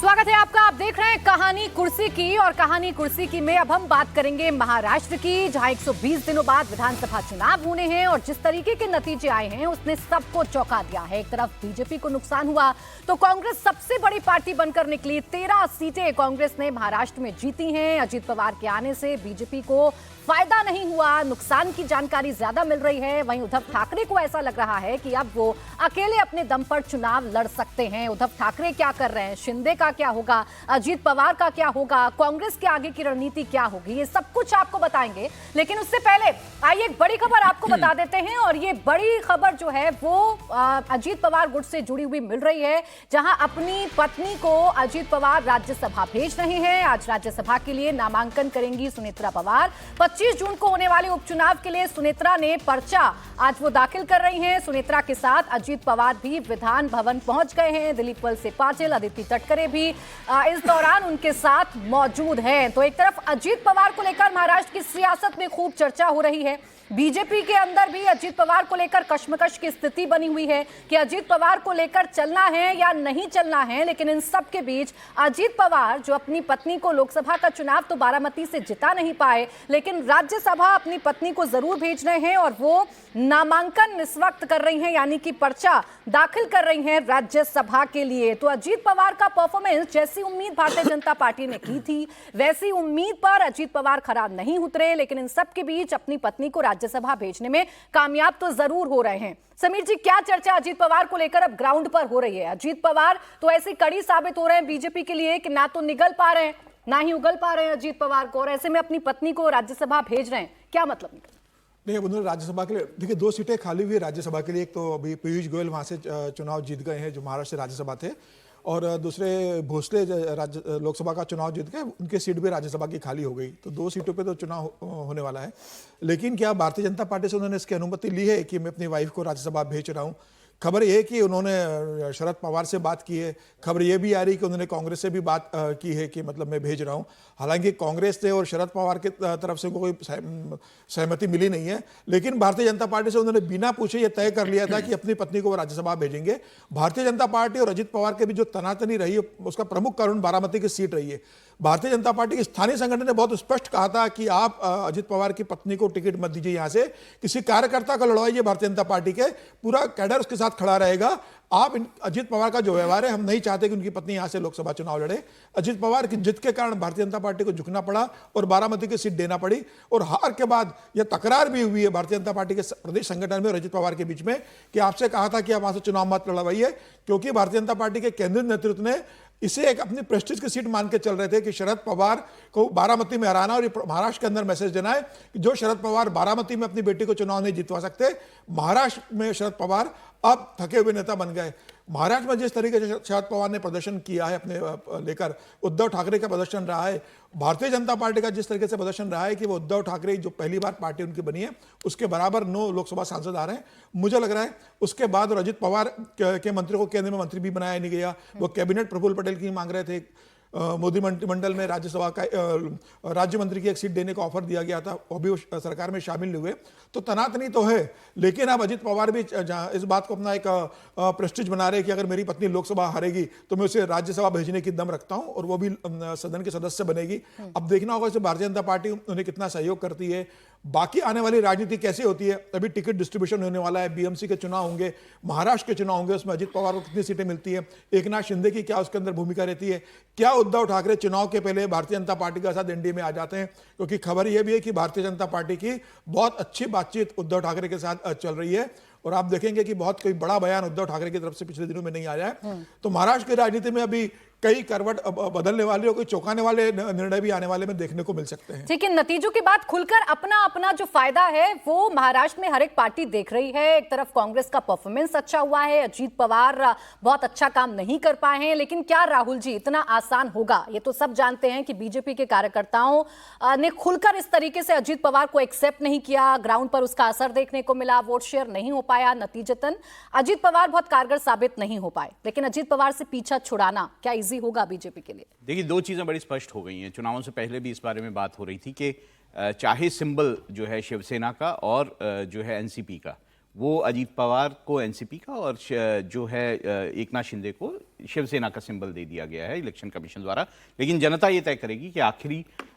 स्वागत है आपका। आप देख रहे हैं कहानी कुर्सी की, और कहानी कुर्सी की में अब हम बात करेंगे महाराष्ट्र की, जहां 120 दिनों बाद विधानसभा चुनाव होने हैं और जिस तरीके के नतीजे आए हैं उसने सबको चौंका दिया है। एक तरफ बीजेपी को नुकसान हुआ तो कांग्रेस सबसे बड़ी पार्टी बनकर निकली। 13 सीटें कांग्रेस ने महाराष्ट्र में जीती हैं। अजीत पवार के आने से बीजेपी को फायदा नहीं हुआ, नुकसान की जानकारी ज्यादा मिल रही है। वहीं उद्धव ठाकरे को ऐसा लग रहा है कि अब वो अकेले अपने दम पर चुनाव लड़ सकते हैं। उद्धव ठाकरे क्या कर रहे हैं, शिंदे का क्या होगा, अजीत पवार का क्या होगा, कांग्रेस के आगे की रणनीति क्या होगी, ये सब कुछ आपको बताएंगे। लेकिन उससे पहले आइए एक बड़ी खबर आपको बता देते हैं, और ये बड़ी खबर जो है वो अजीत पवार गुट से जुड़ी हुई मिल रही है, जहां अपनी पत्नी को अजीत पवार राज्यसभा भेज रहे हैं। आज राज्यसभा के लिए नामांकन करेंगी सुनेत्रा पवार। 25 जून को होने वाले उपचुनाव के लिए सुनेत्रा ने पर्चा आज वो दाखिल कर रही हैं। सुनेत्रा के साथ अजीत पवार भी विधान भवन पहुंच गए हैं। दिलीप वलसे पाटिल, अदिति तटकरे भी इस दौरान उनके साथ मौजूद हैं। तो एक तरफ अजीत पवार को लेकर महाराष्ट्र की सियासत में खूब चर्चा हो रही है। बीजेपी के अंदर भी अजीत पवार को लेकर कश्मकश की स्थिति बनी हुई है कि अजीत पवार को लेकर चलना है या नहीं चलना है। लेकिन इन सब के बीच अजीत पवार जो अपनी पत्नी को लोकसभा का चुनाव तो बारामती से जिता नहीं पाए, लेकिन राज्यसभा अपनी पत्नी को जरूर भेज रहे हैं और वो नामांकन इस वक्त कर रही हैं, यानी कि पर्चा दाखिल कर रही हैं राज्यसभा के लिए। तो अजीत पवार का परफॉर्मेंस जैसी उम्मीद भारतीय जनता पार्टी ने की थी वैसी उम्मीद पर अजीत पवार खरा नहीं उतरे, लेकिन इन सब के बीच अपनी पत्नी को राज्यसभा भेजने में कामयाब तो जरूर हो रहे हैं। समीर जी, क्या चर्चा अजीत पवार को लेकर अब ग्राउंड पर हो रही है? अजीत पवार तो ऐसी कड़ी साबित हो रहे हैं बीजेपी के लिए कि ना तो निगल पा रहे हैं ना ही उगल पा रहे हैं अजीत पवार को, और ऐसे में अपनी पत्नी को राज्यसभा भेज रहे हैं। क्या मतलब निकल? नहीं, उन्होंने राज्यसभा के लिए, देखिए 2 सीटें खाली हुई है राज्यसभा के लिए। एक तो अभी पीयूष गोयल वहाँ से चुनाव जीत गए हैं जो महाराष्ट्र से राज्यसभा थे, और दूसरे भोसले लोकसभा का चुनाव जीत गए, उनकी सीट भी राज्यसभा की खाली हो गई। तो 2 सीटों पे तो चुनाव होने वाला है। लेकिन क्या भारतीय जनता पार्टी से उन्होंने इसकी अनुमति ली है कि मैं अपनी वाइफ को राज्यसभा भेज रहा हूँ? खबर यह है कि उन्होंने शरद पवार से बात की है। खबर यह भी आ रही है कि उन्होंने कांग्रेस से भी बात की है कि मतलब मैं भेज रहा हूं। हालांकि कांग्रेस से और शरद पवार की तरफ से कोई सहमति मिली नहीं है, लेकिन भारतीय जनता पार्टी से उन्होंने बिना पूछे यह तय कर लिया था कि अपनी पत्नी को वो राज्यसभा भेजेंगे। भारतीय जनता पार्टी और अजित पवार के बीच जो तनातनी रही है उसका प्रमुख कारण बारामती की सीट रही है। भारतीय जनता पार्टी के स्थानीय संगठन ने बहुत स्पष्ट कहा था कि आप अजित पवार की पत्नी को टिकट मत दीजिए, यहां से किसी कार्यकर्ता को लड़वाइए। भारतीय जनता पार्टी के पूरा कैडर उसके साथ खड़ा रहेगा। आप अजित पवार का जो व्यवहार है, हम नहीं चाहते कि उनकी पत्नी यहां से लोकसभा चुनाव लड़े। अजित पवार की जित के कारण भारतीय जनता पार्टी को झुकना पड़ा और बारामती की सीट देना पड़ी, और हार के बाद यह तकरार भी हुई है भारतीय जनता पार्टी के प्रदेश संगठन में और अजित पवार के बीच में कि आपसे कहा था कि आप वहां से चुनाव मत लड़वाइए, क्योंकि भारतीय जनता पार्टी के केंद्रीय नेतृत्व ने इसे एक अपनी प्रेस्टीज की सीट मान के चल रहे थे कि शरद पवार को बारामती में हराना और महाराष्ट्र के अंदर मैसेज देना है कि जो शरद पवार बारामती में अपनी बेटी को चुनाव नहीं जितवा सकते, महाराष्ट्र में शरद पवार अब थके हुए नेता बन गए। महाराष्ट्र में जिस तरीके से शरद पवार ने प्रदर्शन किया है अपने लेकर, उद्धव ठाकरे का प्रदर्शन रहा है, भारतीय जनता पार्टी का जिस तरीके से प्रदर्शन रहा है कि वो उद्धव ठाकरे जो पहली बार पार्टी उनकी बनी है उसके बराबर 9 लोकसभा सांसद आ रहे हैं, मुझे लग रहा है। उसके बाद और अजित पवार के मंत्री को केंद्र में मंत्री भी बनाया नहीं गया। वो कैबिनेट प्रफुल्ल पटेल की मांग रहे थे। मोदी मंत्रिमंडल में राज्यसभा का राज्य मंत्री की एक सीट देने का ऑफर दिया गया था, वो भी सरकार में शामिल हुए। तो तनातनी तो है, लेकिन अब अजित पवार भी इस बात को अपना एक प्रेस्टीज बना रहे कि अगर मेरी पत्नी लोकसभा हारेगी तो मैं उसे राज्यसभा भेजने की दम रखता हूं और वो भी सदन के सदस्य बनेगी। अब देखना होगा इसे भारतीय जनता पार्टी उन्हें कितना सहयोग करती है। बाकी आने वाली राजनीति कैसी होती है, अभी टिकट डिस्ट्रीब्यूशन होने वाला है, बीएमसी के चुनाव होंगे, महाराष्ट्र के चुनाव होंगे, उसमें अजित पवार को कितनी सीटें मिलती है, एकनाथ शिंदे की क्या उसके अंदर भूमिका रहती है, क्या उद्धव ठाकरे चुनाव के पहले भारतीय जनता पार्टी के साथ एनडीए में आ जाते हैं। क्योंकि खबर यह भी है कि भारतीय जनता पार्टी की बहुत अच्छी बातचीत उद्धव ठाकरे के साथ चल रही है, और आप देखेंगे कि बहुत कोई बड़ा बयान उद्धव ठाकरे की तरफ से पिछले दिनों में नहीं आया है। तो महाराष्ट्र की राजनीति में अभी कई करवट बदलने वाले और कोई चौंकाने वाले निर्णय भी आने वाले में देखने को मिल सकते हैं। ठीक है, नतीजों की बात खुलकर अपना अपना जो फायदा है वो महाराष्ट्र में हर एक पार्टी देख रही है। एक तरफ कांग्रेस का परफॉर्मेंस अच्छा हुआ है, अजीत पवार बहुत अच्छा काम नहीं कर पाए हैं, लेकिन क्या राहुल जी इतना आसान होगा? ये तो सब जानते हैं कि बीजेपी के कार्यकर्ताओं ने खुलकर इस तरीके से अजीत पवार को एक्सेप्ट नहीं किया, ग्राउंड पर उसका असर देखने को मिला, वोट शेयर नहीं हो पाया, नतीजतन अजीत पवार बहुत कारगर साबित नहीं हो पाए। लेकिन अजीत पवार से पीछा छुड़ाना क्या इजी होगा बीजेपी के लिए? देखिए, 2 चीजें बड़ी स्पष्ट हो गई हैं। चुनावों से पहले भी इस बारे में बात हो रही थी कि चाहे सिंबल जो है शिवसेना का और जो है एनसीपी का, वो अजीत पवार को एनसीपी का और जो है एकनाथ शिंदे को शिवसेना का सिंबल दे दिया गया है इलेक्शन कमीशन द्वारा। लेकिन जनता ये तय करेगी कि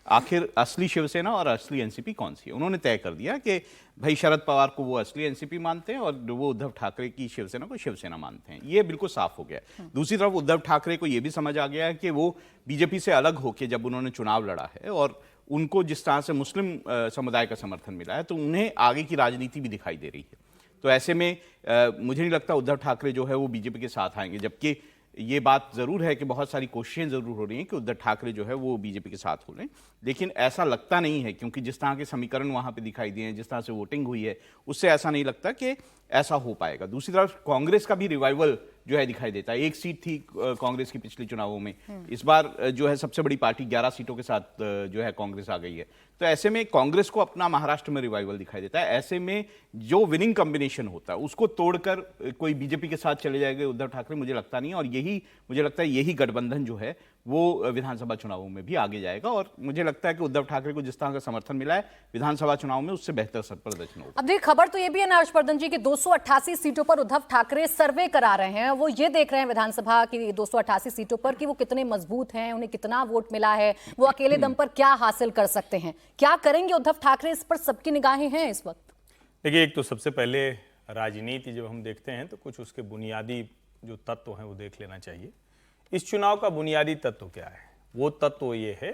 आखिर असली शिवसेना और असली एनसीपी कौन सी है। उन्होंने तय कर दिया कि भाई शरद पवार को वो असली एनसीपी मानते हैं और वो उद्धव ठाकरे की शिवसेना को शिवसेना मानते हैं। ये बिल्कुल साफ हो गया है। दूसरी तरफ उद्धव ठाकरे को ये भी समझ आ गया है कि वो बीजेपी से अलग होकर जब उन्होंने चुनाव लड़ा है और उनको जिस तरह से मुस्लिम समुदाय का समर्थन मिला है तो उन्हें आगे की राजनीति भी दिखाई दे रही है। तो ऐसे में मुझे नहीं लगता उद्धव ठाकरे जो है वो बीजेपी के साथ आएंगे, जबकि ये बात जरूर है कि बहुत सारी कोशिशें जरूर हो रही हैं कि उद्धव ठाकरे जो है वो बीजेपी के साथ हो लें, लेकिन ऐसा लगता नहीं है क्योंकि जिस तरह के समीकरण वहां पे दिखाई दिए हैं, जिस तरह से वोटिंग हुई है, उससे ऐसा नहीं लगता कि ऐसा हो पाएगा। दूसरी तरफ कांग्रेस का भी रिवाइवल जो है दिखाई देता है। एक सीट थी कांग्रेस की पिछले चुनावों में, इस बार जो है सबसे बड़ी पार्टी 11 सीटों के साथ जो है कांग्रेस आ गई है। तो ऐसे में कांग्रेस को अपना महाराष्ट्र में रिवाइवल दिखाई देता है। ऐसे में जो विनिंग कॉम्बिनेशन होता है उसको तोड़कर कोई बीजेपी के साथ चले जाएंगे उद्धव ठाकरे, मुझे लगता नहीं है। और यही मुझे लगता है यही गठबंधन जो है वो विधानसभा चुनावों में भी आगे जाएगा और मुझे लगता है कि उद्धव ठाकरे को जिस तरह का समर्थन मिला है विधानसभा चुनाव में उससे बेहतर प्रदर्शन होगा। अब देखिए खबर तो ये भी है ना हर्षवर्धन जी कि 288 सीटों पर उद्धव ठाकरे सर्वे करा रहे हैं। वो ये देख रहे हैं विधानसभा की 288 सीटों पर कि वो कितने मजबूत हैं, उन्हें कितना वोट मिला है, वो अकेले दम पर क्या हासिल कर सकते हैं, क्या करेंगे उद्धव ठाकरे, इस पर सबकी निगाहें हैं इस वक्त। देखिए, एक तो सबसे पहले राजनीति जब हम देखते हैं तो कुछ उसके बुनियादी जो तत्व हैं वो देख लेना चाहिए। इस चुनाव का बुनियादी तत्व क्या है? वो तत्व ये है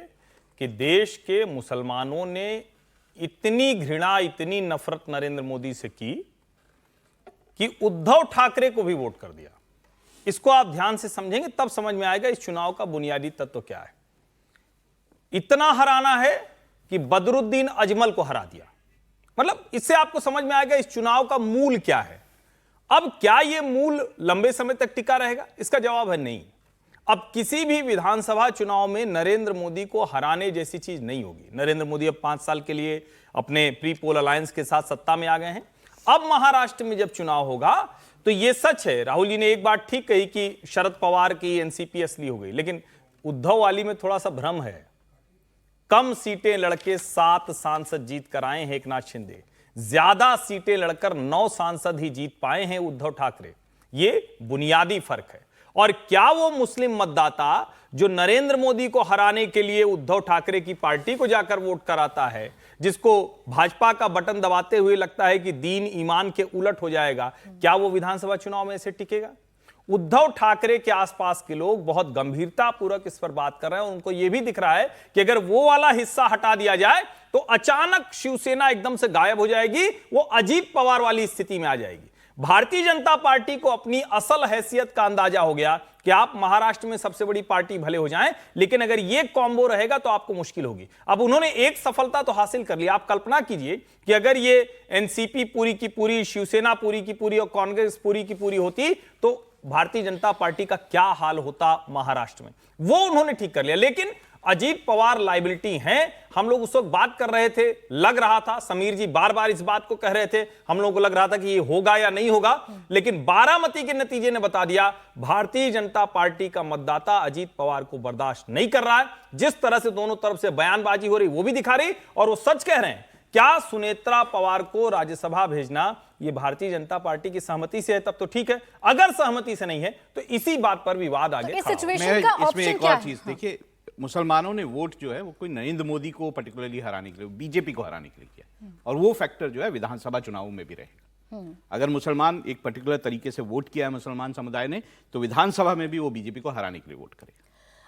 कि देश के मुसलमानों ने इतनी घृणा, इतनी नफरत नरेंद्र मोदी से की कि उद्धव ठाकरे को भी वोट कर दिया। इसको आप ध्यान से समझेंगे तब समझ में आएगा इस चुनाव का बुनियादी तत्व क्या है। इतना हराना है कि बदरुद्दीन अजमल को हरा दिया। मतलब इससे आपको समझ में आएगा इस चुनाव का मूल क्या है। अब क्या यह मूल लंबे समय तक टिका रहेगा? इसका जवाब है नहीं। अब किसी भी विधानसभा चुनाव में नरेंद्र मोदी को हराने जैसी चीज नहीं होगी। नरेंद्र मोदी अब 5 साल के लिए अपने प्री पोल अलायंस के साथ सत्ता में आ गए हैं। अब महाराष्ट्र में जब चुनाव होगा तो यह सच है, राहुल जी ने एक बात ठीक कही कि शरद पवार की एनसीपी असली हो गई, लेकिन उद्धव वाली में थोड़ा सा भ्रम है। कम सीटें लड़के 7 सांसद जीत कर आए हैं एकनाथ शिंदे, ज्यादा सीटें लड़कर 9 सांसद ही जीत पाए हैं उद्धव ठाकरे। यह बुनियादी फर्क है। और क्या वो मुस्लिम मतदाता जो नरेंद्र मोदी को हराने के लिए उद्धव ठाकरे की पार्टी को जाकर वोट कराता है, जिसको भाजपा का बटन दबाते हुए लगता है कि दीन ईमान के उलट हो जाएगा, क्या वो विधानसभा चुनाव में ऐसे टिकेगा? उद्धव ठाकरे के आसपास के लोग बहुत गंभीरता पूर्वक इस पर बात कर रहे हैं और उनको यह भी दिख रहा है कि अगर वो वाला हिस्सा हटा दिया जाए तो अचानक शिवसेना एकदम से गायब हो जाएगी, वो अजीत पवार वाली स्थिति में आ जाएगी। भारतीय जनता पार्टी को अपनी असल हैसियत का अंदाजा हो गया कि आप महाराष्ट्र में सबसे बड़ी पार्टी भले हो जाएं, लेकिन अगर ये कॉम्बो रहेगा तो आपको मुश्किल होगी। अब उन्होंने एक सफलता तो हासिल कर ली। आप कल्पना कीजिए कि अगर ये एनसीपी पूरी की पूरी, शिवसेना पूरी की पूरी और कांग्रेस पूरी की पूरी होती तो भारतीय जनता पार्टी का क्या हाल होता महाराष्ट्र में। वो उन्होंने ठीक कर लिया। लेकिन अजीत पवार लाइबिलिटी हैं। हम लोग उस वक्त बात कर रहे थे, लग रहा था, समीर जी बार बार इस बात को कह रहे थे, हम लोगों को लग रहा था कि ये होगा या नहीं होगा, लेकिन बारामती के नतीजे ने बता दिया भारतीय जनता पार्टी का मतदाता अजीत पवार को बर्दाश्त नहीं कर रहा है। जिस तरह से दोनों तरफ से बयानबाजी हो रही वो भी दिखा रही, और वो सच कह रहे हैं। क्या सुनेत्रा पवार को राज्यसभा भेजना ये भारतीय जनता पार्टी की सहमति से है तब तो ठीक है, अगर सहमति से नहीं है तो इसी बात पर विवाद आगे इस खड़ा होगा। सिचुएशन का इसमें ऑप्शन एक क्या और है? चीज देखिए, मुसलमानों ने वोट जो है वो कोई नरेंद्र मोदी को पर्टिकुलरली हराने के लिए, बीजेपी को हराने के लिए किया, और वो फैक्टर जो है विधानसभा चुनावों में भी रहेगा। अगर मुसलमान एक पर्टिकुलर तरीके से वोट किया है मुसलमान समुदाय ने, तो विधानसभा में भी वो बीजेपी को हराने के लिए वोट करेगा।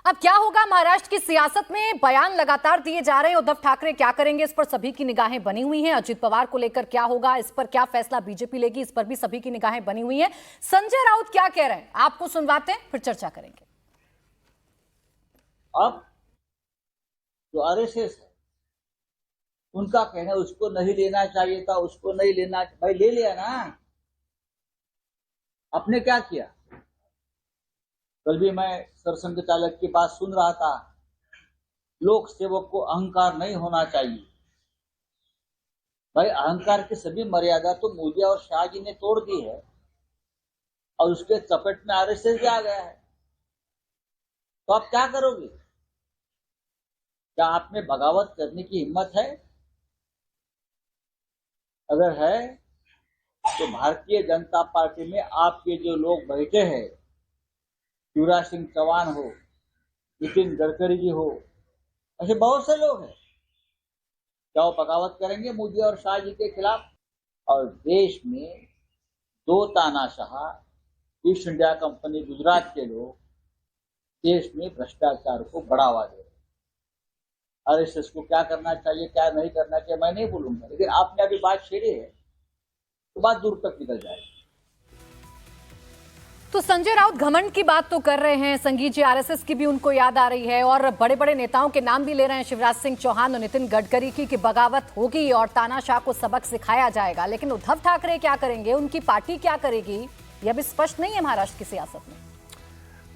अब क्या होगा महाराष्ट्र की सियासत में? बयान लगातार दिए जा रहे हैं। उद्धव ठाकरे क्या करेंगे, इस पर सभी की निगाहें बनी हुई हैं। अजित पवार को लेकर क्या होगा, इस पर क्या फैसला बीजेपी लेगी, इस पर भी सभी की निगाहें बनी हुई हैं। संजय राउत क्या कह रहे हैं, आपको सुनवाते हैं, फिर चर्चा करेंगे। अब जो आरएसएस है उनका कहना उसको नहीं लेना चाहिए था, उसको नहीं लेना, भाई ले लिया ना। आपने क्या किया? कल भी मैं सरसंघ चालक की बात सुन रहा था, लोक सेवक को अहंकार नहीं होना चाहिए। भाई अहंकार की सभी मर्यादा तो मोदी और शाह जी ने तोड़ दी है और उसके चपेट में आरएसएस भी आ गया है। तो आप क्या करोगे? क्या आप में बगावत करने की हिम्मत है? अगर है तो भारतीय जनता पार्टी में आपके जो लोग बैठे हैं, शिवराज सिंह चौहान हो, नितिन गडकरी जी हो, ऐसे बहुत से लोग हैं, क्या वो बगावत करेंगे मोदी और शाह जी के खिलाफ? और देश में दो तानाशाह, ईस्ट इंडिया कंपनी गुजरात के लोग देश में भ्रष्टाचार को बढ़ावा दे रहे हैं। आरएसएस को क्या करना चाहिए, क्या नहीं करना चाहिए, मैं नहीं बोलूंगा, लेकिन आपने अभी बात छेड़ी है तो बात दूर तक निकल जाएगी। तो संजय राउत घमंड की बात तो कर रहे हैं, संगीत जी आरएसएस की भी उनको याद आ रही है और बड़े बड़े नेताओं के नाम भी ले रहे हैं, शिवराज सिंह चौहान और नितिन गडकरी की, कि बगावत होगी और तानाशाह को सबक सिखाया जाएगा। लेकिन उद्धव ठाकरे क्या करेंगे, उनकी पार्टी क्या करेगी, यह अभी स्पष्ट नहीं है महाराष्ट्र की सियासत में।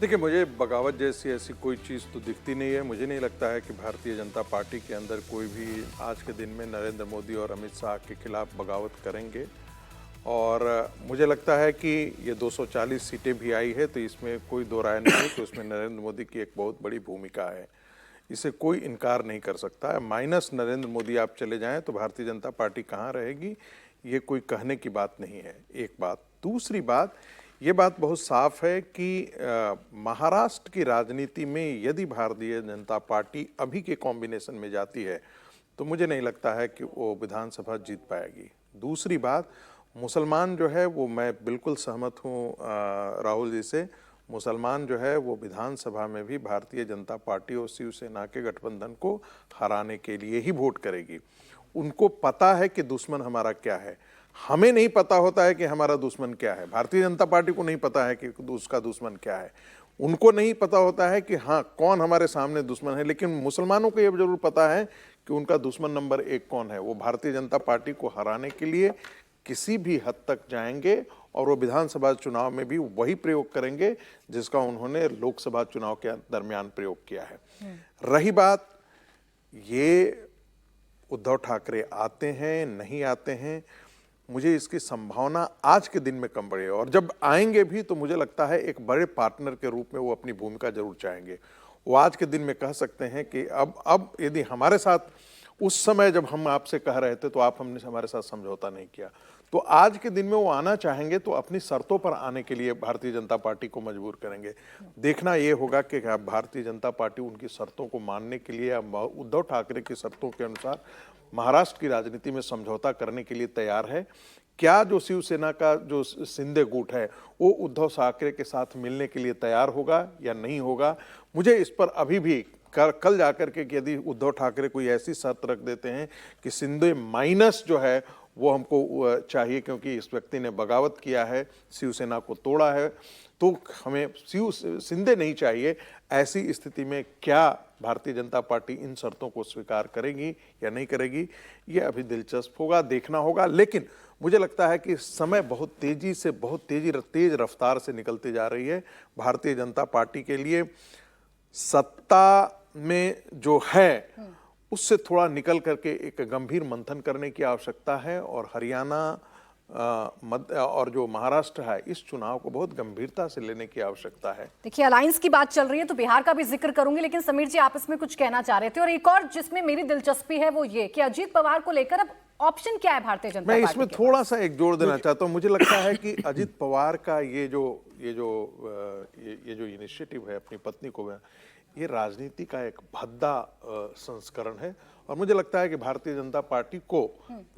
देखिए, मुझे बगावत जैसी ऐसी कोई चीज़ तो दिखती नहीं है। मुझे नहीं लगता है कि भारतीय जनता पार्टी के अंदर कोई भी आज के दिन में नरेंद्र मोदी और अमित शाह के खिलाफ बगावत करेंगे। और मुझे लगता है कि ये 240 सीटें भी आई है तो इसमें कोई दो राय नहीं है कि उसमें नरेंद्र मोदी की एक बहुत बड़ी भूमिका है, इसे कोई इनकार नहीं कर सकता है। माइनस नरेंद्र मोदी आप चले जाएं तो भारतीय जनता पार्टी कहाँ रहेगी, ये कोई कहने की बात नहीं है, एक बात। दूसरी बात, ये बात बहुत साफ है कि महाराष्ट्र की राजनीति में यदि भारतीय जनता पार्टी अभी के कॉम्बिनेशन में जाती है तो मुझे नहीं लगता है कि वो विधानसभा जीत पाएगी। दूसरी बात, मुसलमान जो है वो, मैं बिल्कुल सहमत हूँ राहुल जी से, मुसलमान जो है वो विधानसभा में भी भारतीय जनता पार्टी और शिवसेना के गठबंधन को हराने के लिए ही वोट करेगी। उनको पता है कि दुश्मन हमारा क्या है, हमें नहीं पता होता है कि हमारा दुश्मन क्या है। भारतीय जनता पार्टी को नहीं पता है कि उसका दुश्मन क्या है, उनको नहीं पता होता है कि हाँ कौन हमारे सामने दुश्मन है, लेकिन मुसलमानों को ये जरूर पता है कि उनका दुश्मन नंबर 1 कौन है। वो भारतीय जनता पार्टी को हराने के लिए किसी भी हद तक जाएंगे और वो विधानसभा चुनाव में भी वही प्रयोग करेंगे जिसका उन्होंने लोकसभा चुनाव के दरमियान प्रयोग किया है। रही बात ये उद्धव ठाकरे आते हैं नहीं आते हैं, मुझे इसकी संभावना आज के दिन में कम पड़ी है। और जब आएंगे भी तो मुझे लगता है एक बड़े पार्टनर के रूप में वो अपनी भूमिका जरूर चाहेंगे। वो आज के दिन में कह सकते हैं कि अब यदि हमारे साथ उस समय जब हम आपसे कह रहे थे तो आप हमने हमारे साथ समझौता नहीं किया, तो आज के दिन में वो आना चाहेंगे तो अपनी शर्तों पर आने के लिए भारतीय जनता पार्टी को मजबूर करेंगे। देखना ये होगा कि भारतीय जनता पार्टी उनकी शर्तों को मानने के लिए, उद्धव ठाकरे की शर्तों के अनुसार महाराष्ट्र की राजनीति में समझौता करने के लिए तैयार है। क्या जो शिवसेना का जो शिंदे गुट है वो उद्धव ठाकरे के साथ मिलने के लिए तैयार होगा या नहीं होगा, मुझे इस पर अभी भी कल जाकर के यदि उद्धव ठाकरे कोई ऐसी शर्त रख देते हैं कि शिंदे माइनस जो है वो हमको चाहिए क्योंकि इस व्यक्ति ने बगावत किया है, शिवसेना को तोड़ा है, तो हमें शिंदे नहीं चाहिए, ऐसी स्थिति में क्या भारतीय जनता पार्टी इन शर्तों को स्वीकार करेगी या नहीं करेगी, ये अभी दिलचस्प होगा, देखना होगा। लेकिन मुझे लगता है कि समय बहुत तेज रफ्तार से निकलती जा रही है भारतीय जनता पार्टी के लिए। सत्ता में जो है उससे थोड़ा निकल करके एक गंभीर मंथन करने की आवश्यकता है और हरियाणा और जो महाराष्ट्र है इस चुनाव को बहुत गंभीरता से लेने की आवश्यकता है। देखिए, अलायंस की बात चल रही है तो बिहार का भी जिक्र करूंगी, लेकिन समीर जी आप इसमें कुछ कहना चाह रहे थे। और एक और जिसमें मेरी दिलचस्पी है वो ये कि अजीत पवार को लेकर अब ऑप्शन क्या है भारतीय जनता पार्टी? मैं इसमें थोड़ा सा एक जोड़ देना चाहता हूं। मुझे लगता है कि अजीत पवार का ये जो इनिशिएटिव है अपनी पत्नी को, ये राजनीति का एक भद्दा संस्करण है और मुझे लगता है कि भारतीय जनता पार्टी को,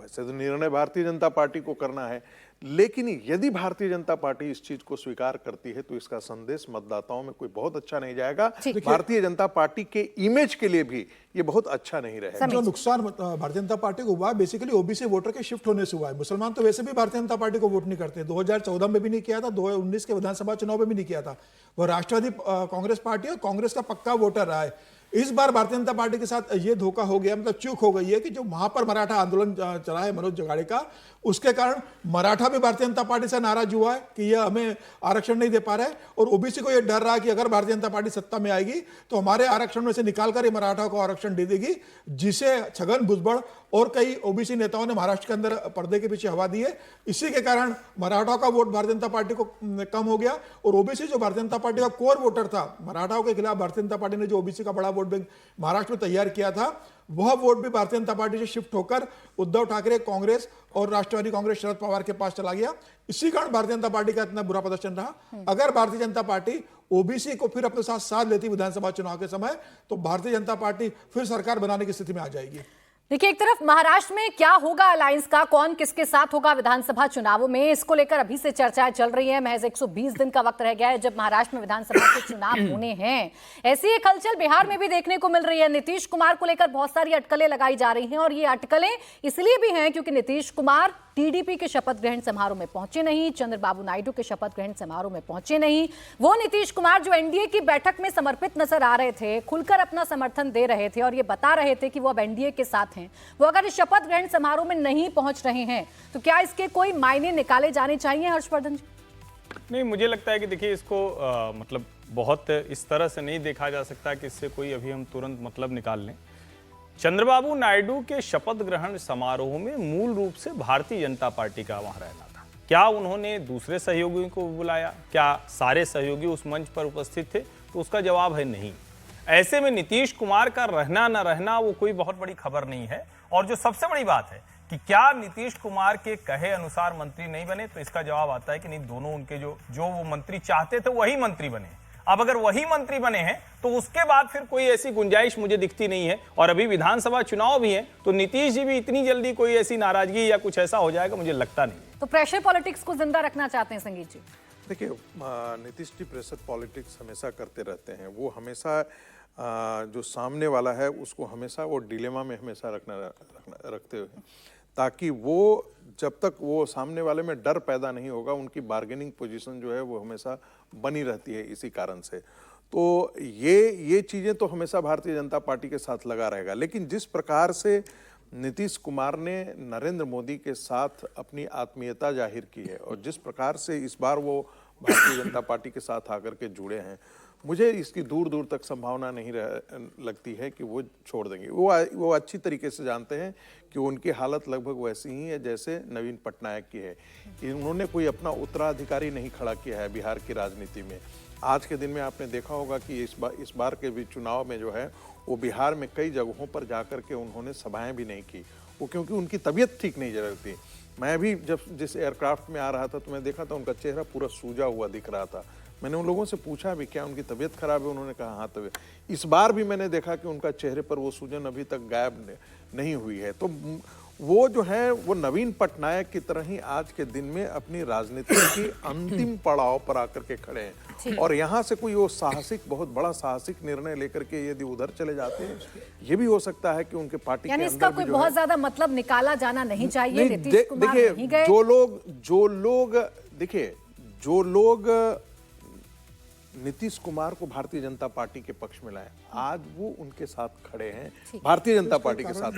वैसे तो निर्णय भारतीय जनता पार्टी को करना है, लेकिन यदि भारतीय जनता पार्टी इस चीज को स्वीकार करती है तो इसका संदेश मतदाताओं में कोई बहुत अच्छा नहीं जाएगा। भारतीय जनता पार्टी के इमेज के लिए भी ये बहुत अच्छा नहीं रहेगा। जो नुकसान भारतीय जनता पार्टी को हुआ बेसिकली ओबीसी वोटर के शिफ्ट होने से हुआ है। मुसलमान तो वैसे भी भारतीय जनता पार्टी को वोट नहीं करते, 2014 में भी नहीं किया था, 2019 के विधानसभा चुनाव में भी नहीं किया था। वो राष्ट्रवादी कांग्रेस पार्टी और कांग्रेस का पक्का वोटर रहा है। इस बार भारतीय जनता पार्टी के साथ ये धोखा हो गया, मतलब चूक हो गई है कि जो वहां पर मराठा आंदोलन चला है मनोज जगाड़े का, उसके कारण मराठा भी भारतीय जनता पार्टी से नाराज हुआ है कि यह हमें आरक्षण नहीं दे पा रहा है। और ओबीसी को यह डर रहा है कि अगर भारतीय जनता पार्टी सत्ता में आएगी तो हमारे आरक्षण में से निकालकर ये मराठा को आरक्षण दे देगी, जिसे छगन भुजबल और कई ओबीसी नेताओं ने महाराष्ट्र के अंदर पर्दे के पीछे हवा दी है। इसी के कारण मराठाओं का वोट भारतीय जनता पार्टी को कम हो गया और ओबीसी जो भारतीय जनता पार्टी का कोर वोटर था, मराठाओं के खिलाफ भारतीय जनता पार्टी ने जो ओबीसी का बड़ा वोट बैंक महाराष्ट्र में तैयार किया था, वह वोट भी भारतीय जनता पार्टी से शिफ्ट होकर उद्धव ठाकरे, कांग्रेस और राष्ट्रवादी कांग्रेस शरद पवार के पास चला गया। इसी कारण भारतीय जनता पार्टी का इतना बुरा प्रदर्शन रहा। अगर भारतीय जनता पार्टी ओबीसी को फिर अपने साथ साथ लेती विधानसभा चुनाव के समय, तो भारतीय जनता पार्टी फिर सरकार बनाने की स्थिति में आ जाएगी। देखिए, एक तरफ महाराष्ट्र में क्या होगा अलायंस का, कौन किसके साथ होगा विधानसभा चुनावों में, इसको लेकर अभी से चर्चाएं चल रही है। महज 120 दिन का वक्त रह गया है जब महाराष्ट्र में विधानसभा के चुनाव होने हैं। ऐसी एक हलचल बिहार में भी देखने को मिल रही है। नीतीश कुमार को लेकर बहुत सारी अटकलें लगाई जा रही हैं और ये अटकलें इसलिए भी हैं क्योंकि नीतीश कुमार टीडीपी के शपथ ग्रहण समारोह में पहुंचे नहीं, चंद्रबाबू नायडू के शपथ ग्रहण समारोह में पहुंचे नहीं। वो नीतीश कुमार जो एनडीए की बैठक में समर्पित नजर आ रहे थे, खुलकर अपना समर्थन दे रहे थे और ये बता रहे थे कि वो अब एनडीए के साथ हैं, वो अगर इस शपथ ग्रहण समारोह में नहीं पहुंच रहे हैं तो क्या इसके कोई मायने निकाले जाने चाहिए हर्षवर्धन जी? नहीं, मुझे लगता है कि देखिए इसको मतलब बहुत इस तरह से नहीं देखा जा सकता कि इससे कोई अभी हम तुरंत मतलब निकाल लें। चंद्रबाबू नायडू के शपथ ग्रहण समारोह में मूल रूप से भारतीय जनता पार्टी का वहां रहना था। क्या उन्होंने दूसरे सहयोगियों को बुलाया? क्या सारे सहयोगी उस मंच पर उपस्थित थे? तो उसका जवाब है नहीं। ऐसे में नीतीश कुमार का रहना न रहना वो कोई बहुत बड़ी खबर नहीं है। और जो सबसे बड़ी बात है कि क्या नीतीश कुमार के कहे अनुसार मंत्री नहीं बने, तो इसका जवाब आता है कि नहीं, दोनों उनके जो वो मंत्री चाहते थे वही मंत्री बने। अब अगर वही मंत्री बने हैं तो उसके बाद फिर कोई ऐसी गुंजाइश मुझे दिखती नहीं है। और अभी विधानसभा चुनाव भी है, तो नीतीश जी भी इतनी जल्दी कोई ऐसी नाराजगी या कुछ ऐसा हो जाएगा मुझे लगता नहीं। तो प्रेशर पॉलिटिक्स को जिंदा रखना चाहते हैं संगीत जी? देखिए, नीतीश जी प्रेशर पॉलिटिक्स हमेशा करते रहते हैं। वो हमेशा जो सामने वाला है उसको हमेशा वो डिलेमा में हमेशा रखते हुए, ताकि वो जब तक वो सामने वाले में डर पैदा नहीं होगा, उनकी बार्गेनिंग पोजीशन जो है वो हमेशा बनी रहती है। इसी कारण से तो ये चीज़ें तो हमेशा भारतीय जनता पार्टी के साथ लगा रहेगा। लेकिन जिस प्रकार से नीतीश कुमार ने नरेंद्र मोदी के साथ अपनी आत्मीयता जाहिर की है और जिस प्रकार से इस बार वो भारतीय जनता पार्टी के साथ आकर के जुड़े हैं, मुझे इसकी दूर दूर तक संभावना नहीं लगती है कि वो छोड़ देंगे। वो अच्छी तरीके से जानते हैं कि उनकी हालत लगभग वैसी ही है जैसे नवीन पटनायक की है। उन्होंने कोई अपना उत्तराधिकारी नहीं खड़ा किया है बिहार की राजनीति में। आज के दिन में आपने देखा होगा कि इस बार के भी चुनाव में जो है वो बिहार में कई जगहों पर जाकर के उन्होंने सभाएं भी नहीं की, वो क्योंकि उनकी तबीयत ठीक नहीं रहती। मैं भी जब जिस एयरक्राफ्ट में आ रहा था तो मैं देखा था उनका चेहरा पूरा सूजा हुआ दिख रहा था। मैंने उन लोगों से पूछा भी क्या उनकी तबीयत खराब है, उन्होंने कहा हाँ तबीयत। इस बार भी मैंने देखा कि उनका चेहरे पर वो सूजन अभी तक गायब नहीं हुई है। तो वो जो है वो नवीन पटनायक की तरह ही आज के दिन में अपनी राजनीति की अंतिम पड़ाव पर आकर के खड़े हैं। और यहाँ से कोई वो बहुत बड़ा साहसिक निर्णय लेकर के यदि उधर चले जाते हैं, ये भी हो सकता है कि उनके पार्टी के अंदर इसका कोई बहुत ज्यादा मतलब निकाला जाना नहीं चाहिए। देखिए, जो लोग नीतीश कुमार को भारतीय जनता पार्टी के पक्ष में लाए, आज वो उनके साथ खड़े हैं, भारतीय जनता पार्टी के साथ।